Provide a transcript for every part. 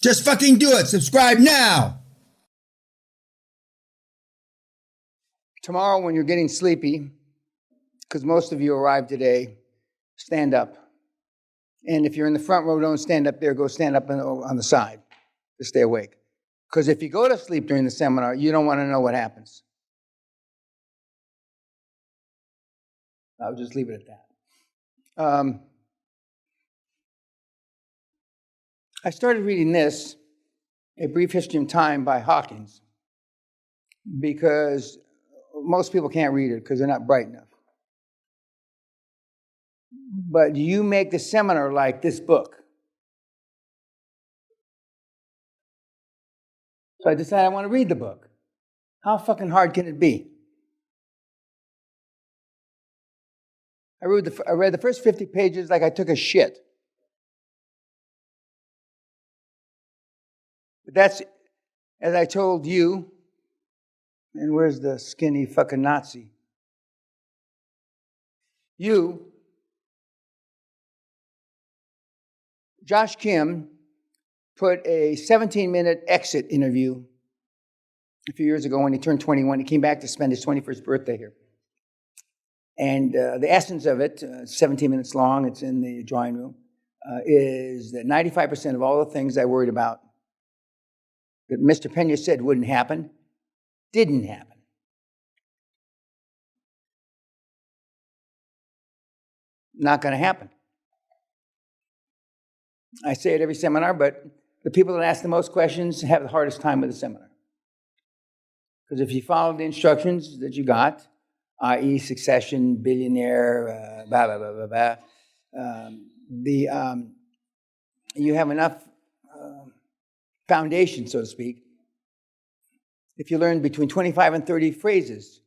Just fucking do it. Subscribe now. Tomorrow when you're getting sleepy, because most of you arrived today, stand up. And if you're in the front row, don't stand up there. Go stand up on the side to stay awake. Because if you go to sleep during the seminar, you don't want to know what happens. I'll just leave it at that. I started reading this, A Brief History of Time by Hawkins, because most people can't read it because they're not bright enough. But you make the seminar like this book. So I decided I want to read the book. How fucking hard can it be? I read the first 50 pages like I took a shit. But that's, as I told you, and where's the skinny fucking Nazi? You, Josh Kim, put a 17-minute exit interview a few years ago when he turned 21. He came back to spend his 21st birthday here. And the essence of it, 17 minutes long, it's in the drawing room, is that 95% of all the things I worried about that Mr. Peña said wouldn't happen, didn't happen. Not going to happen. I say it every seminar, but the people that ask the most questions have the hardest time with the seminar. Because if you follow the instructions that you got, i.e. succession, billionaire, blah, blah, blah, blah, blah, you have enough foundation, so to speak. If you learn between 25 and 30 phrases,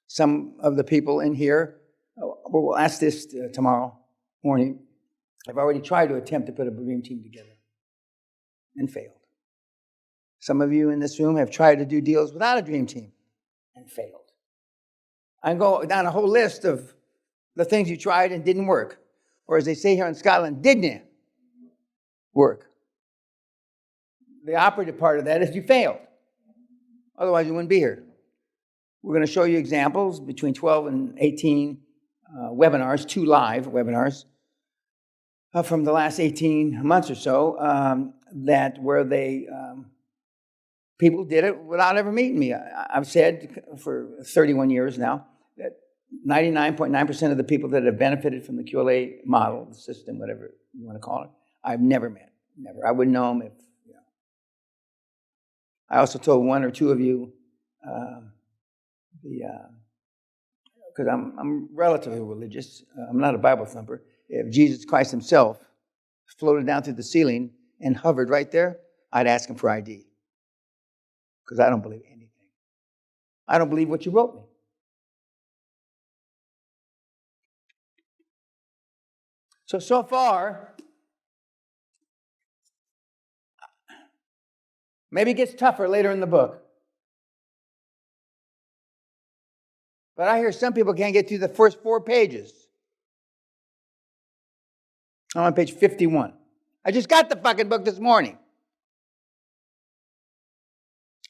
some of the people in here, we'll ask this tomorrow morning, I've already tried to attempt to put a dream team together and failed. Some of you in this room have tried to do deals without a dream team and failed. I can go down a whole list of the things you tried and didn't work. Or as they say here in Scotland, didn't work. The operative part of that is you failed. Otherwise you wouldn't be here. We're going to show you examples between 12 and 18 webinars, 2 live webinars from the last 18 months or so that where they people did it without ever meeting me. I've said for 31 years now that 99.9% of the people that have benefited from the QLA model, the system, whatever you want to call it, I've never met. Never. I wouldn't know them if, you know. I also told 1 or 2 of you, because I'm relatively religious, I'm not a Bible thumper. If Jesus Christ himself floated down through the ceiling and hovered right there, I'd ask him for ID. Because I don't believe anything. I don't believe what you wrote me. So far, maybe it gets tougher later in the book. But I hear some people can't get through the first 4 pages. I'm on page 51. I just got the fucking book this morning.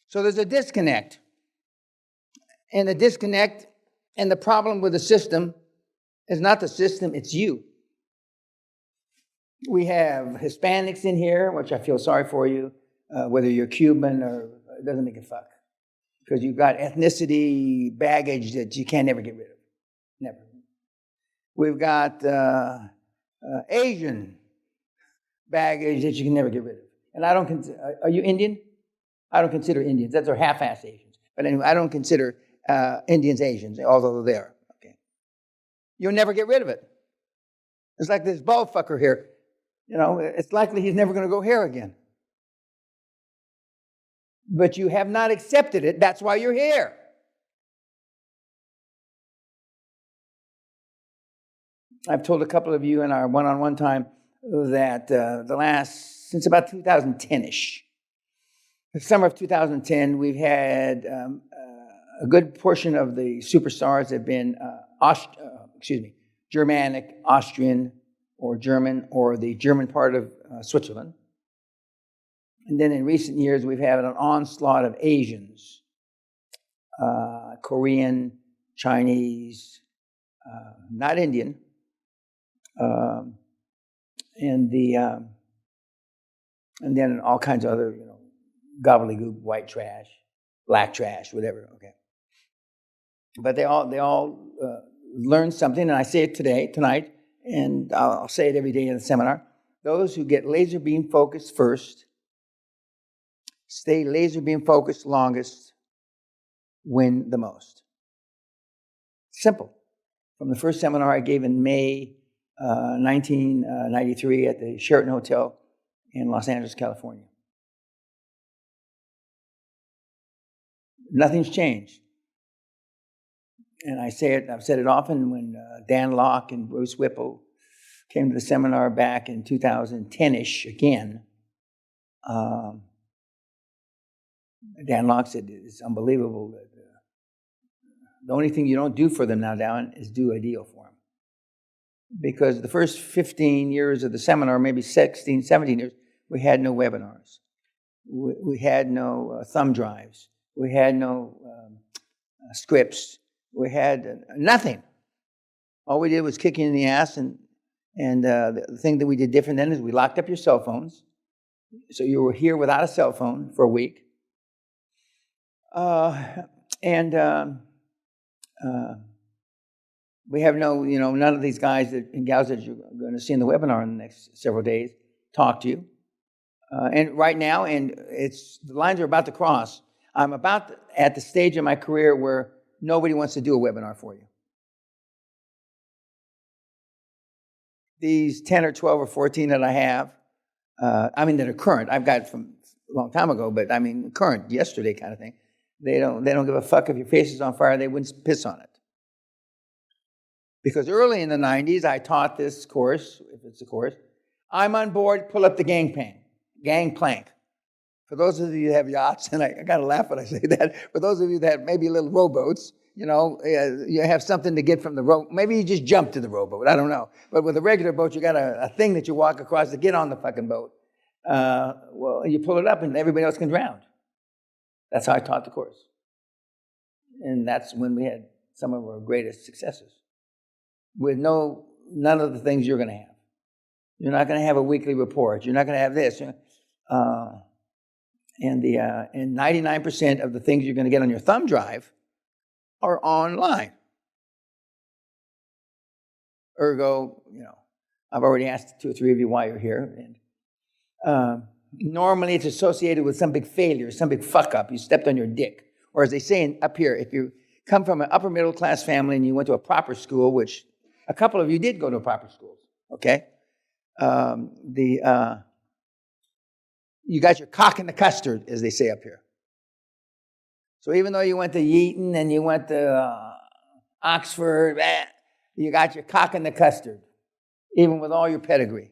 So there's a disconnect. And the disconnect and the problem with the system is not the system, it's you. We have Hispanics in here, which I feel sorry for you, whether you're Cuban or it doesn't make a fuck. Because you've got ethnicity baggage that you can't never get rid of. Never. We've got Asian baggage that you can never get rid of. And I don't consider, are you Indian? I don't consider Indians. That's our half-assed Asians. But anyway, I don't consider Indians Asians, although they are. Okay. You'll never get rid of it. It's like this bald fucker here. You know, it's likely he's never going to go here again. But you have not accepted it. That's why you're here. I've told a couple of you in our one-on-one time that since about 2010-ish, the summer of 2010, we've had a good portion of the superstars have been Germanic, Austrian, or German, or the German part of Switzerland. And then in recent years, we've had an onslaught of Asians, Korean, Chinese, not Indian, and then all kinds of other, gobbledygook, white trash, black trash, whatever. Okay, but they all learn something, and I say it tonight, and I'll say it every day in the seminar. Those who get laser beam focused first, stay laser beam focused longest, win the most. Simple. From the first seminar I gave in May 1993 at the Sheraton Hotel in Los Angeles, California. Nothing's changed. And I've said it often when Dan Locke and Bruce Whipple came to the seminar back in 2010-ish again. Dan Locke said, it's unbelievable that the only thing you don't do for them now, Dan, is do a deal for them. Because the first 15 years of the seminar, maybe 16, 17 years, we had no webinars. We had no thumb drives. We had no scripts. We had nothing. All we did was kick you in the ass, and the thing that we did different then is we locked up your cell phones. So you were here without a cell phone for a week. We have none of these guys and gals that you're going to see in the webinar in the next several days talk to you. And right now, the lines are about to cross. I'm at the stage in my career where nobody wants to do a webinar for you. These 10 or 12 or 14 that I have, that are current. I've got from a long time ago, but current, yesterday kind of thing. They don't give a fuck if your face is on fire. They wouldn't piss on it. Because early in the 90s, I taught this course, if it's a course. I'm on board, pull up the gangplank. For those of you that have yachts, and I got to laugh when I say that, for those of you that have maybe little rowboats, you have something to get from the row. Maybe you just jump to the rowboat, I don't know. But with a regular boat, you got a thing that you walk across to get on the fucking boat. You pull it up and everybody else can drown. That's how I taught the course. And that's when we had some of our greatest successes. With none of the things you're going to have. You're not going to have a weekly report. You're not going to have this. And 99% of the things you're going to get on your thumb drive are online. Ergo, I've already asked 2 or 3 of you why you're here. And normally it's associated with some big failure, some big fuck up. You stepped on your dick. Or as they say up here, if you come from an upper middle class family and you went to a proper school, which a couple of you did go to proper schools, okay? You got your cock in the custard, as they say up here. So even though you went to Eton and you went to Oxford, you got your cock in the custard, even with all your pedigree.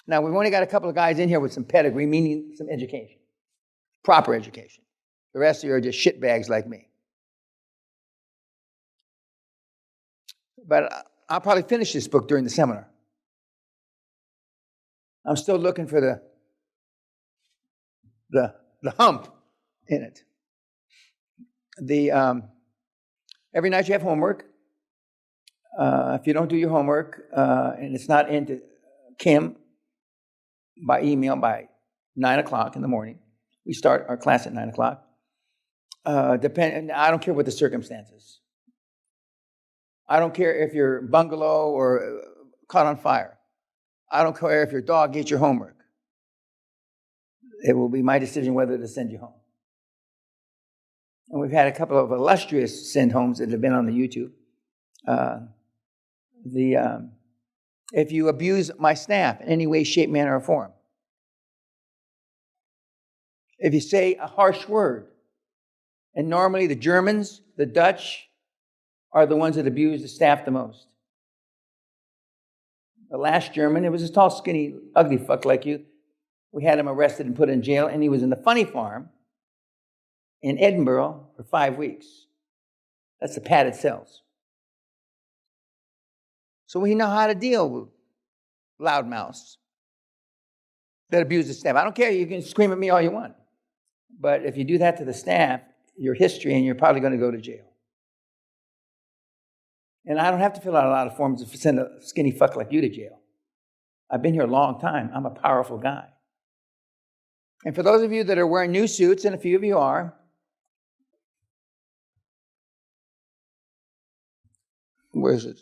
Now, we've only got a couple of guys in here with some pedigree, meaning some education, proper education. The rest of you are just shitbags like me. But I'll probably finish this book during the seminar. I'm still looking for the hump in it. Every night you have homework. If you don't do your homework and it's not into Kim by email by 9 o'clock in the morning, we start our class at 9 o'clock. I don't care what the circumstances. I don't care if your bungalow or caught on fire. I don't care if your dog ate your homework. It will be my decision whether to send you home. And we've had a couple of illustrious send homes that have been on the YouTube. If you abuse my staff in any way, shape, manner, or form, if you say a harsh word, and normally the Germans, the Dutch, are the ones that abuse the staff the most. The last German, it was this tall, skinny, ugly fuck like you. We had him arrested and put in jail, and he was in the funny farm in Edinburgh for 5 weeks. That's the padded cells. So we know how to deal with loudmouths. that abuse the staff. I don't care. You can scream at me all you want. But if you do that to the staff, your history, and you're probably going to go to jail. And I don't have to fill out a lot of forms to send a skinny fuck like you to jail. I've been here a long time. I'm a powerful guy. And for those of you that are wearing new suits, and a few of you are, where is it?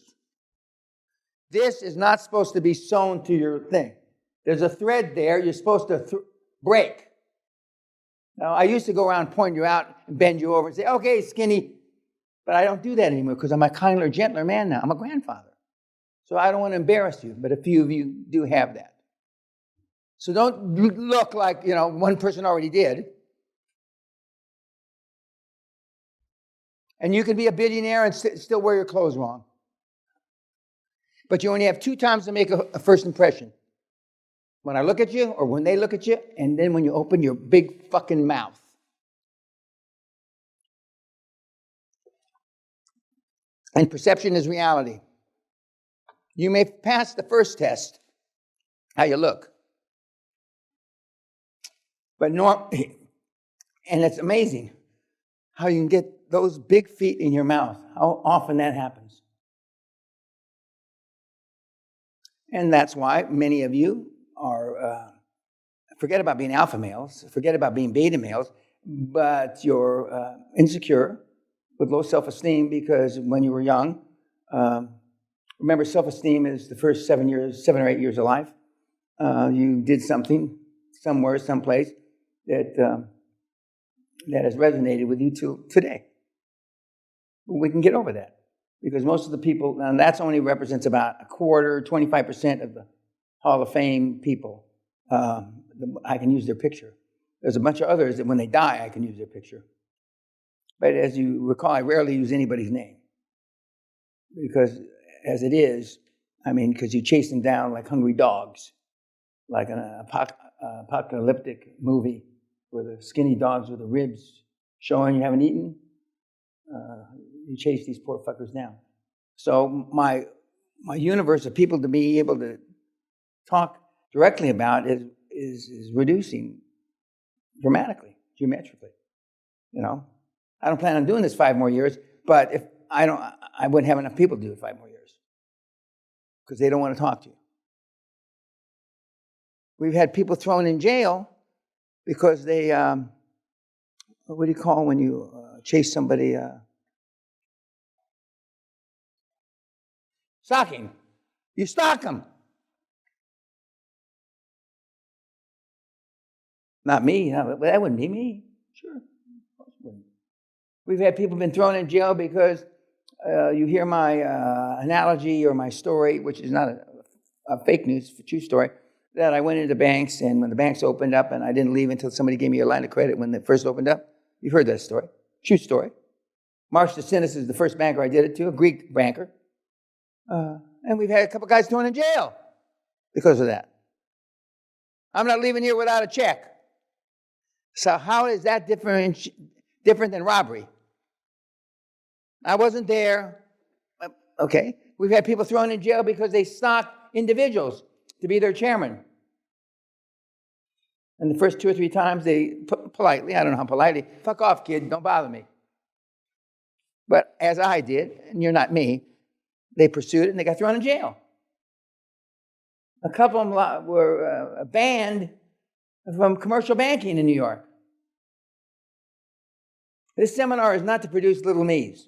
This is not supposed to be sewn to your thing. There's a thread there you're supposed to break. Now, I used to go around pointing you out and bend you over and say, okay, skinny. But I don't do that anymore because I'm a kinder, gentler man now. I'm a grandfather. So I don't want to embarrass you, but a few of you do have that. So don't look like, one person already did. And you can be a billionaire and still wear your clothes wrong. But you only have 2 times to make a first impression. When I look at you, or when they look at you, and then when you open your big fucking mouth. And perception is reality. You may pass the first test, how you look. But and it's amazing how you can get those big feet in your mouth, how often that happens. And that's why many of you are, forget about being alpha males, forget about being beta males, but you're insecure with low self-esteem because when you were young, remember self-esteem is the first 7 or 8 years of life. You did something somewhere, someplace that has resonated with you till today. We can get over that because most of the people, and that's only represents about a quarter, 25% of the Hall of Fame people. I can use their picture. There's a bunch of others that when they die, I can use their picture. But as you recall, I rarely use anybody's name because as it is, because you chase them down like hungry dogs, like an apocalyptic movie where the skinny dogs with the ribs showing you haven't eaten. You chase these poor fuckers down. So my universe of people to be able to talk directly about is reducing dramatically, geometrically. I don't plan on doing this 5 more years, but if I wouldn't have enough people to do it 5 more years because they don't want to talk to you. We've had people thrown in jail because they, what do you call when you chase somebody? Stalking. You stalk them. Not me. No, that wouldn't be me. Sure. Of course it wouldn't. We've had people been thrown in jail because you hear my analogy or my story, which is not a fake news, it's a true story, that I went into banks, and when the banks opened up, and I didn't leave until somebody gave me a line of credit when they first opened up. You've heard that story. True story. Marsh DeSinis is the first banker I did it to, a Greek banker. And we've had a couple guys thrown in jail because of that. I'm not leaving here without a check. So how is that different than robbery? I wasn't there. Okay. We've had people thrown in jail because they stalked individuals to be their chairman. And the first 2 or 3 times they politely, I don't know how politely, fuck off, kid, don't bother me. But as I did, and you're not me, they pursued it and they got thrown in jail. A couple of them were banned from commercial banking in New York. This seminar is not to produce little me's,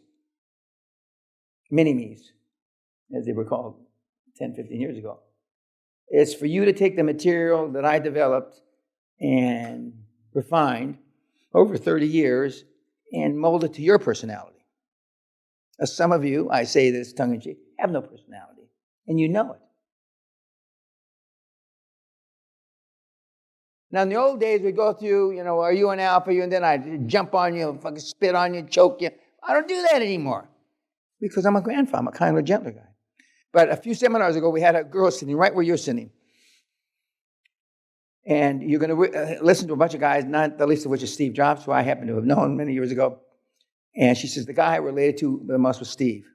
mini me's, as they were called 10, 15 years ago. It's for you to take the material that I developed and refined over 30 years and mold it to your personality. As some of you, I say this tongue-in-cheek, have no personality, and you know it. Now, in the old days, we'd go through, are you an alpha? And then I'd jump on you, fucking spit on you, choke you. I don't do that anymore because I'm a grandfather. I'm a kinder, gentler guy. But a few seminars ago, we had a girl sitting right where you're sitting. And you're going to listen to a bunch of guys, not the least of which is Steve Jobs, who I happen to have known many years ago. And she says, the guy I related to the most was Steve.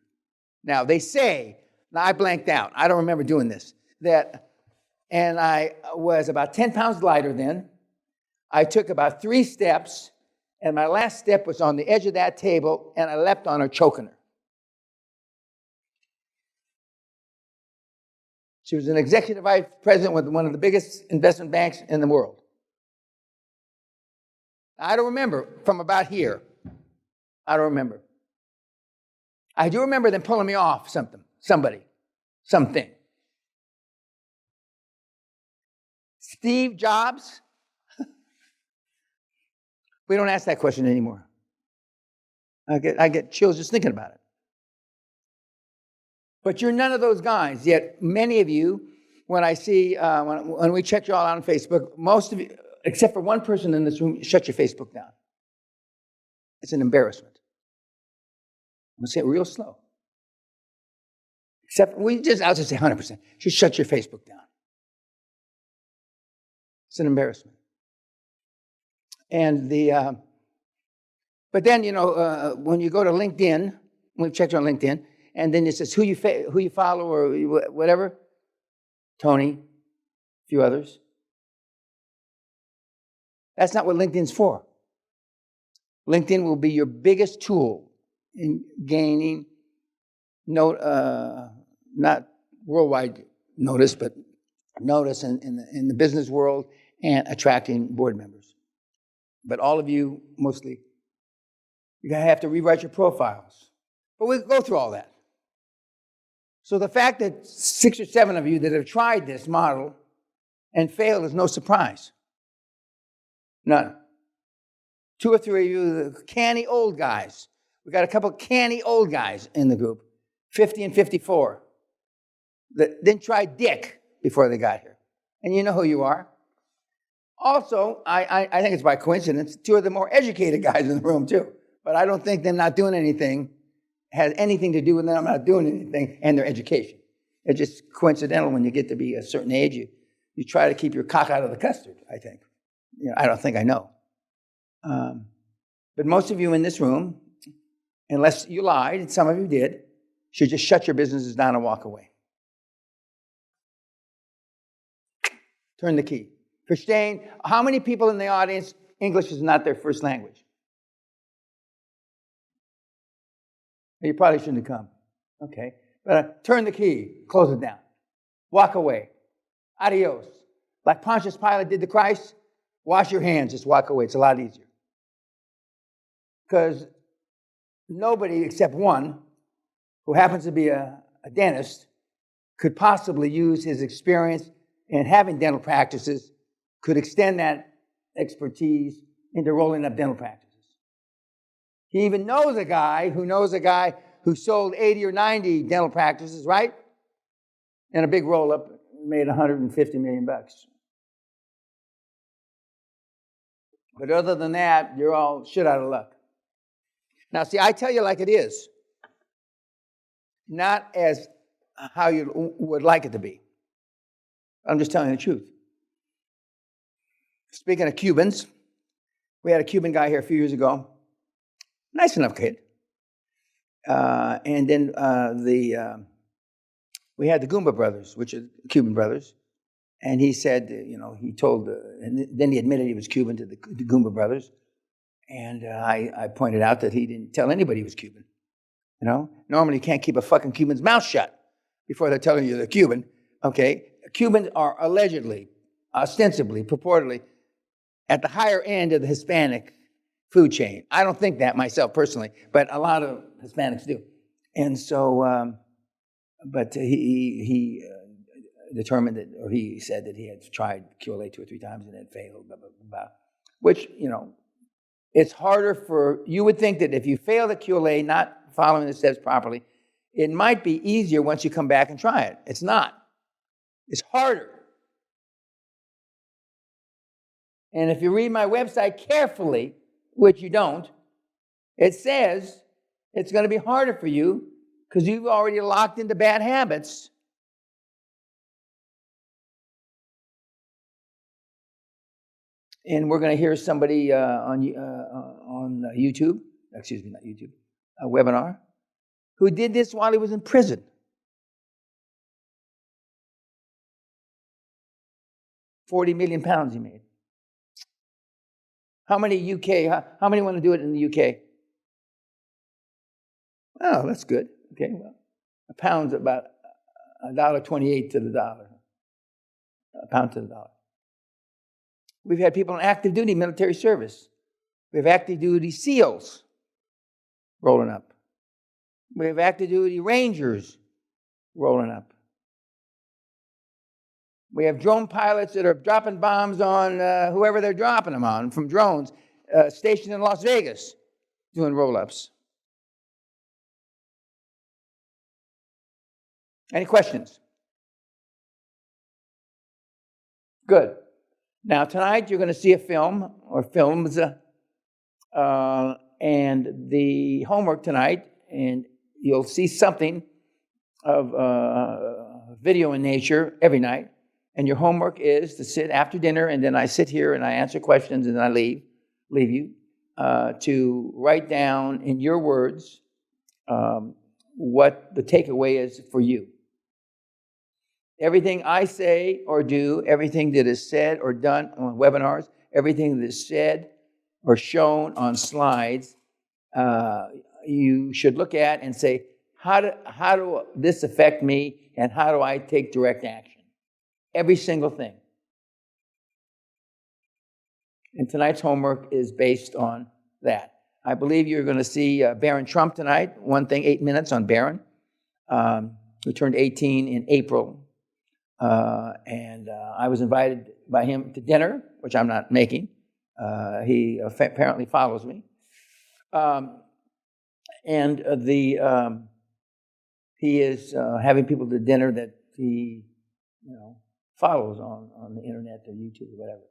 Now, they say, now I blanked out. I don't remember doing this. and I was about 10 pounds lighter then. I took about 3 steps, and my last step was on the edge of that table, and I leapt on her, choking her. She was an executive vice president with one of the biggest investment banks in the world. I don't remember from about here. I don't remember. I do remember them pulling me off something. Steve Jobs? We don't ask that question anymore. I get chills just thinking about it. But you're none of those guys. Yet many of you, when I see, when we check you all out on Facebook, most of you, except for one person in this room, shut your Facebook down. It's an embarrassment. I'm going to say it real slow. I'll just say 100%. Just shut your Facebook down. It's an embarrassment. And but then, when you go to LinkedIn, we've checked on LinkedIn, and then it says who you follow or whatever. Tony, a few others. That's not what LinkedIn's for. LinkedIn will be your biggest tool in gaining not worldwide notice, but notice in the business world and attracting board members. But all of you, mostly, you're going to have to rewrite your profiles. But we'll go through all that. So the fact that 6 or 7 of you that have tried this model and failed is no surprise. None. 2 or 3 of you, the canny old guys. We got a couple of canny old guys in the group, 50 and 54, that didn't try dick before they got here. And you know who you are. Also, I think it's by coincidence, 2 of the more educated guys in the room too. But I don't think them not doing anything has anything to do with them not doing anything and their education. It's just coincidental when you get to be a certain age, you try to keep your cock out of the custard, I think. I don't think I know. But most of you in this room, unless you lied, and some of you did, should just shut your businesses down and walk away. Turn the key. Verstehen, how many people in the audience, English is not their first language? You probably shouldn't have come. Okay. But turn the key. Close it down. Walk away. Adios. Like Pontius Pilate did to Christ, wash your hands. Just walk away. It's a lot easier. Because nobody except one, who happens to be a dentist, could possibly use his experience in having dental practices, could extend that expertise into rolling up dental practices. He even knows a guy who sold 80 or 90 dental practices, right? And a big roll-up made $150 million. But other than that, you're all shit out of luck. Now, see, I tell you like it is. Not as how you would like it to be. I'm just telling you the truth. Speaking of Cubans, we had a Cuban guy here a few years ago. Nice enough kid. And then we had the Goomba brothers, which are Cuban brothers. And he said, he told, and then he admitted he was Cuban to the Goomba brothers. And I pointed out that he didn't tell anybody he was Cuban. Normally you can't keep a fucking Cuban's mouth shut before they're telling you they're Cuban. Okay? Cubans are allegedly, ostensibly, purportedly, at the higher end of the Hispanic food chain. I don't think that myself personally, but a lot of Hispanics do. And so, but he determined that, or he said that he had tried QLA 2 or 3 times and had failed, blah, blah, blah, blah. Which, it's harder you would think that if you fail at QLA, not following the steps properly, it might be easier once you come back and try it. It's not. It's harder. And if you read my website carefully, which you don't, it says it's going to be harder for you because you've already locked into bad habits. And we're going to hear somebody on YouTube, excuse me, not YouTube, a webinar, who did this while he was in prison. 40 million pounds he made. How many how many want to do it in the UK? Oh, that's good. Okay, well, a pound's about $1.28 to the dollar. A pound to the dollar. We've had people in active duty military service. We have active duty SEALs rolling up. We have active duty Rangers rolling up. We have drone pilots that are dropping bombs on whoever they're dropping them on from drones, stationed in Las Vegas, doing roll-ups. Any questions? Good. Now, tonight you're going to see a film or films, and the homework tonight, and you'll see something of video in nature every night. And your homework is to sit after dinner, and then I sit here and I answer questions, and then I leave you to write down in your words what the takeaway is for you. Everything I say or do, everything that is said or done on webinars, everything that is said or shown on slides, you should look at and say, how do this affect me, and how do I take direct action? Every single thing. And tonight's homework is based on that. I believe you're going to see Barron Trump tonight. One thing, 8 minutes on Barron, who turned 18 in April. And I was invited by him to dinner, which I'm not making. He apparently follows me. He is having people to dinner that he, follows on the internet or YouTube or whatever.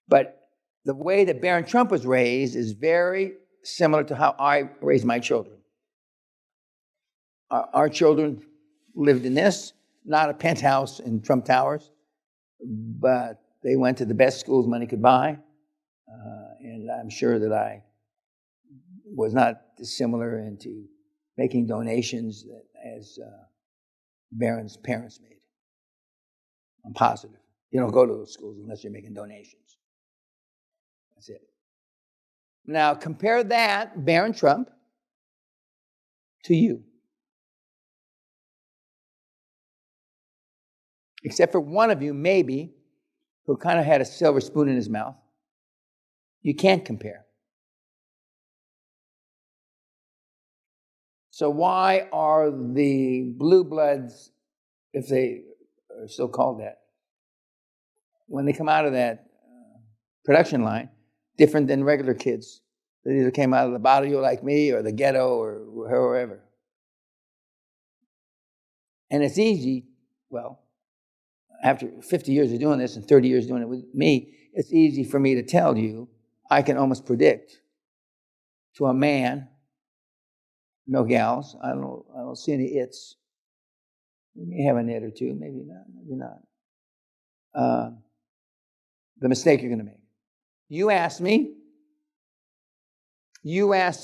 But the way that Barron Trump was raised is very similar to how I raised my children. Our children lived in this, not a penthouse in Trump Towers, but they went to the best schools money could buy. And I'm sure that I was not dissimilar into making donations as Barron's parents made. I'm positive. You don't go to those schools unless you're making donations. That's it. Now, compare that, Barron Trump, to you. Except for one of you, maybe, who kind of had a silver spoon in his mouth. You can't compare. So why are the blue bloods, if they are still called that, when they come out of that production line, different than regular kids that either came out of the barrio like me or the ghetto or wherever? And it's easy, well, after 50 years of doing this and 30 years doing it with me, it's easy for me to tell you, I can almost predict to a man, no gals, I don't see any its. We may have an it or two, maybe not. The mistake you're going to make. You asked me. You didn't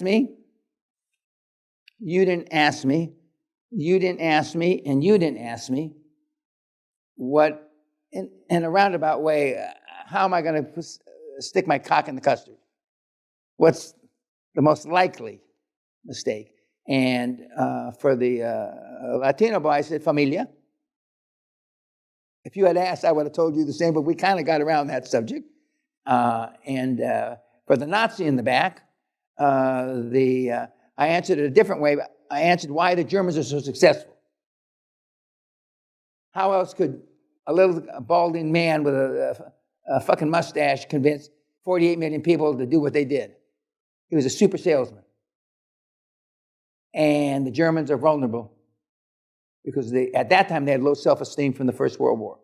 ask me. You didn't ask me, and you didn't ask me. What, in a roundabout way, how am I going to stick my cock in the custard? What's the most likely mistake? And for the Latino boy, I said, familia. If you had asked, I would have told you the same, but we kind of got around that subject. And for the Nazi in the back, I answered it a different way. I answered why the Germans are so successful. How else could a little balding man with a fucking mustache convince 48 million people to do what they did? He was a super salesman. And the Germans are vulnerable because at that time they had low self-esteem from the First World War.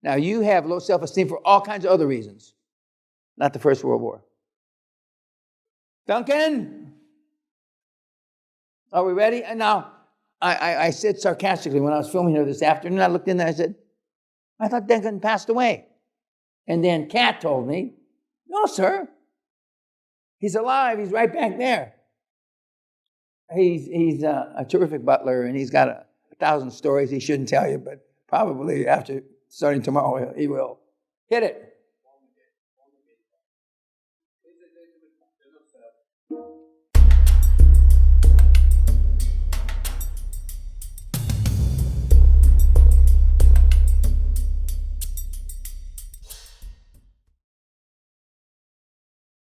Now you have low self-esteem for all kinds of other reasons, not the First World War. Duncan, are we ready? And now I said sarcastically when I was filming her this afternoon, I looked in there and I said, I thought Duncan passed away. And then Kat told me, no, sir. He's alive. He's right back there. He's a terrific butler, and he's got 1,000 stories he shouldn't tell you, but probably after Starting tomorrow, he will. Hit it.